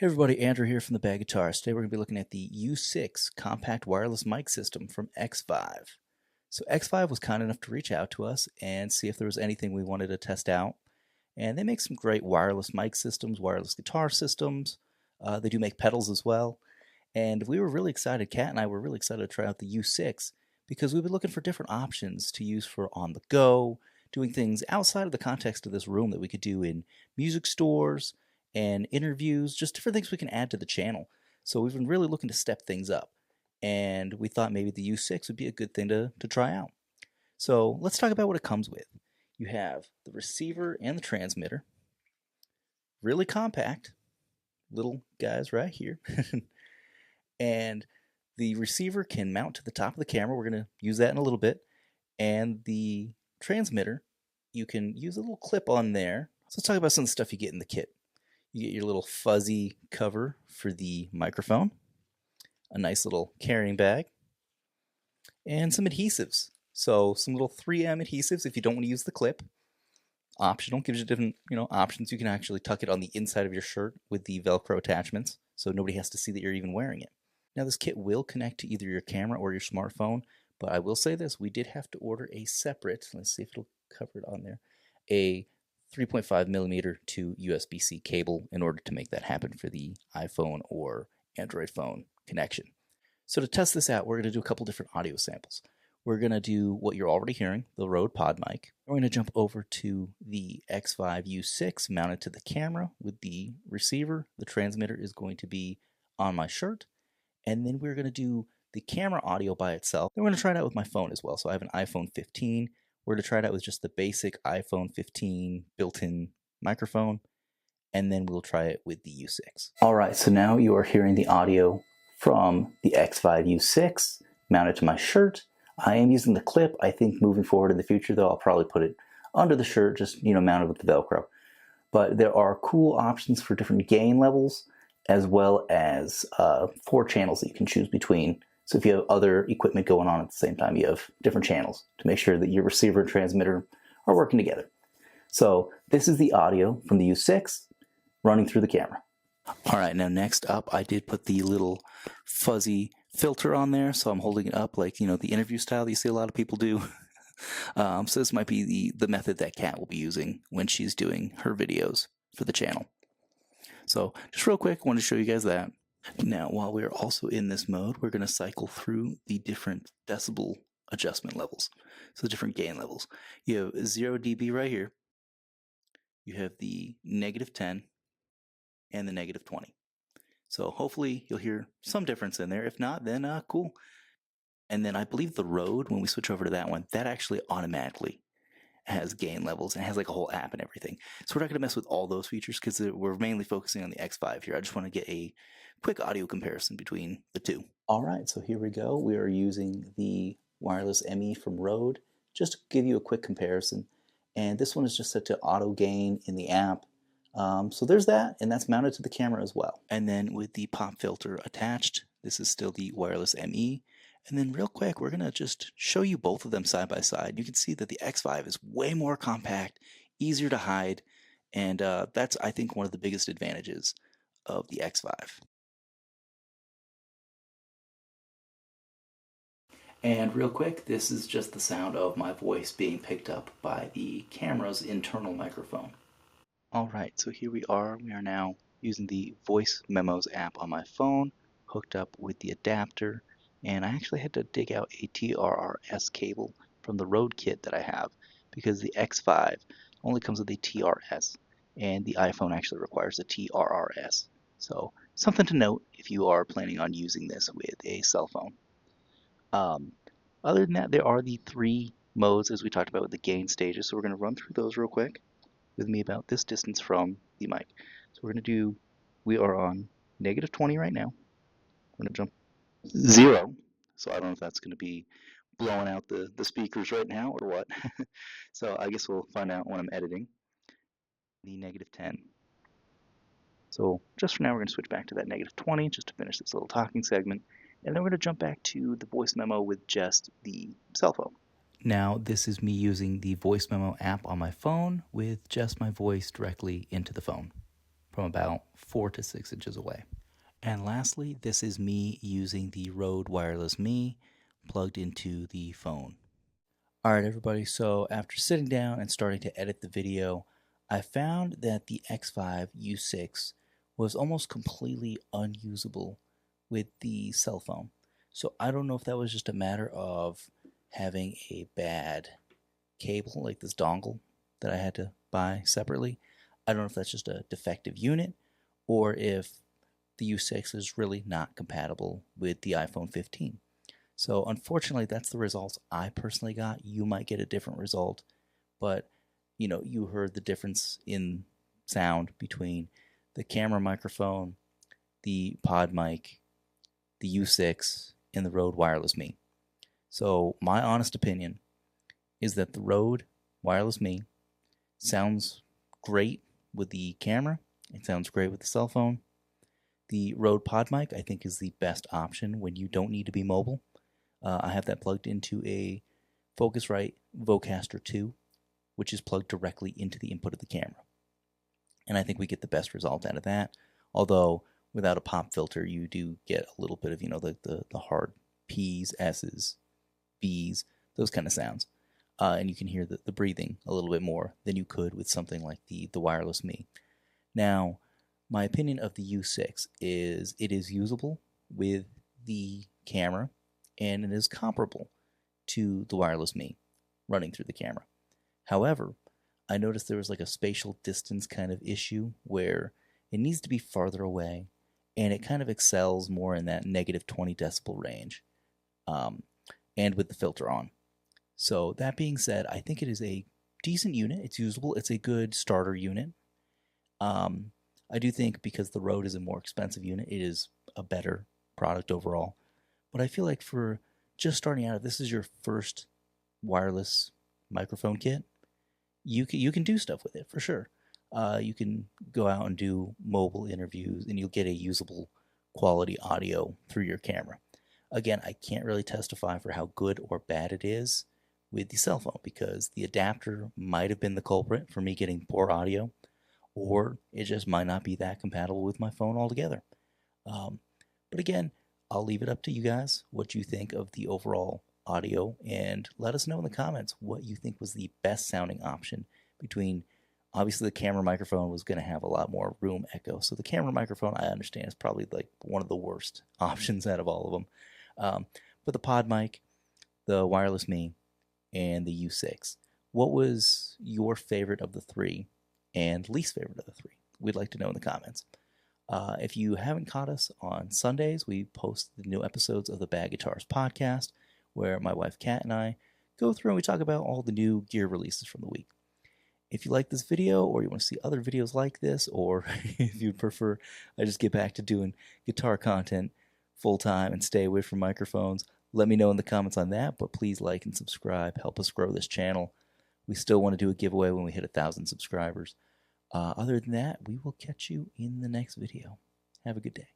Hey everybody, Andrew here from the Bag Guitars. Today we're going to be looking at the U6 compact wireless mic system from Xvive. So Xvive was kind enough to reach out to us and see if there was anything we wanted to test out. And they make some great wireless mic systems, wireless guitar systems. They do make pedals as well. And we were really excited, Kat and I were really excited to try out the U6 because we've been looking for different options to use for on the go, doing things outside of the context of this room that we could do in music stores and interviews, just different things we can add to the channel. So we've been really looking to step things up, and we thought maybe the U6 would be a good thing to try out. So let's talk about what it comes with. You have the receiver and the transmitter, really compact, little guys right here. And the receiver can mount to the top of the camera. We're going to use that in a little bit. And the transmitter, you can use a little clip on there. So let's talk about some of the stuff you get in the kit. You get your little fuzzy cover for the microphone, a nice little carrying bag, and some adhesives. So some little 3M adhesives if you don't want to use the clip. Optional, gives you different options. You can actually tuck it on the inside of your shirt with the Velcro attachments, so nobody has to see that you're even wearing it. Now this kit will connect to either your camera or your smartphone, but I will say this, we did have to order a separate, let's see if it'll cover it on there, a 3.5 millimeter to USB-C cable in order to make that happen for the iPhone or Android phone connection. So to test this out, we're going to do a couple different audio samples. We're going to do what you're already hearing, the Rode PodMic. We're going to jump over to the Xvive U6 mounted to the camera with the receiver. The transmitter is going to be on my shirt. And then we're going to do the camera audio by itself. Then we're going to try it out with my phone as well. So I have an iPhone 15. We're going to try it out with just the basic iPhone 15 built-in microphone, and then we'll try it with the U6. All right, so now you are hearing the audio from the Xvive U6 mounted to my shirt. I am using the clip. I think moving forward in the future, though, I'll probably put it under the shirt, just mounted with the Velcro. But there are cool options for different gain levels, as well as 4 channels that you can choose between. So if you have other equipment going on at the same time, you have different channels to make sure that your receiver and transmitter are working together. So this is the audio from the U6 running through the camera. All right, now next up, I did put the little fuzzy filter on there, so I'm holding it up like, the interview style that you see a lot of people do. So this might be the method that Kat will be using when she's doing her videos for the channel. So just real quick, I want to show you guys that. Now, while we're also in this mode, we're going to cycle through the different decibel adjustment levels. So the different gain levels. You have 0 dB right here. You have the -10 and the -20. So hopefully you'll hear some difference in there. If not, then cool. And then I believe the Rode, when we switch over to that one, that actually automatically has gain levels and has like a whole app and everything. So we're not going to mess with all those features because we're mainly focusing on the Xvive here. I just want to get a quick audio comparison between the two. All right, so here we go. We are using the Wireless ME from Rode just to give you a quick comparison. And this one is just set to auto gain in the app. So there's that, and that's mounted to the camera as well. And then with the pop filter attached, this is still the Wireless ME. And then real quick, we're going to just show you both of them side by side. You can see that the Xvive is way more compact, easier to hide, and that's, I think, one of the biggest advantages of the Xvive. And real quick, this is just the sound of my voice being picked up by the camera's internal microphone. All right, so here we are. We are now using the Voice Memos app on my phone, hooked up with the adapter. And I actually had to dig out a TRRS cable from the Rode kit that I have because the Xvive only comes with a TRS and the iPhone actually requires a TRRS. So something to note if you are planning on using this with a cell phone. Other than that, there are the 3 modes as we talked about with the gain stages. So we're going to run through those real quick with me about this distance from the mic. So we are on -20 right now. We're going to jump 0. So I don't know if that's going to be blowing out the speakers right now or what. So I guess we'll find out when I'm editing. The -10. So just for now, we're going to switch back to that -20 just to finish this little talking segment. And then we're going to jump back to the voice memo with just the cell phone. Now, this is me using the voice memo app on my phone with just my voice directly into the phone. from about 4 to 6 inches away. And lastly, this is me using the Rode Wireless ME plugged into the phone. All right, everybody, so after sitting down and starting to edit the video, I found that the Xvive U6 was almost completely unusable with the cell phone. So I don't know if that was just a matter of having a bad cable, like this dongle that I had to buy separately. I don't know if that's just a defective unit or if the U6 is really not compatible with the iPhone 15. So unfortunately, that's the results I personally got. You might get a different result, but you heard the difference in sound between the camera microphone, the PodMic, the U6, and the Rode Wireless ME. So my honest opinion is that the Rode Wireless ME sounds great with the camera. It sounds great with the cell phone. The Rode PodMic, I think, is the best option when you don't need to be mobile. I have that plugged into a Focusrite Vocaster 2, which is plugged directly into the input of the camera. And I think we get the best result out of that. Although, without a pop filter, you do get a little bit of, the hard P's, S's, B's, those kind of sounds. And you can hear the breathing a little bit more than you could with something like the Wireless ME. Now, my opinion of the U6 is it is usable with the camera, and it is comparable to the Wireless ME running through the camera. However, I noticed there was like a spatial distance kind of issue where it needs to be farther away, and it kind of excels more in that negative 20 decibel range, and with the filter on. So that being said, I think it is a decent unit. It's usable. It's a good starter unit. I do think because the Rode is a more expensive unit, it is a better product overall. But I feel like for just starting out, if this is your first wireless microphone kit, you can do stuff with it for sure. You can go out and do mobile interviews, and you'll get a usable quality audio through your camera. Again, I can't really testify for how good or bad it is with the cell phone because the adapter might have been the culprit for me getting poor audio, or it just might not be that compatible with my phone altogether. But again, I'll leave it up to you guys what you think of the overall audio, and let us know in the comments what you think was the best sounding option between. Obviously, the camera microphone was going to have a lot more room echo, so the camera microphone, I understand, is probably like one of the worst options out of all of them. But the PodMic, the Wireless ME, and the U6, what was your favorite of the three and least favorite of the three? We'd like to know in the comments. If you haven't caught us on Sundays, we post the new episodes of the Bad Guitars podcast, where my wife Kat and I go through and we talk about all the new gear releases from the week. If you like this video, or you want to see other videos like this, or if you'd prefer I just get back to doing guitar content full time and stay away from microphones, let me know in the comments on that. But please like and subscribe. Help us grow this channel. We still want to do a giveaway when we hit 1,000 subscribers. Other than that, we will catch you in the next video. Have a good day.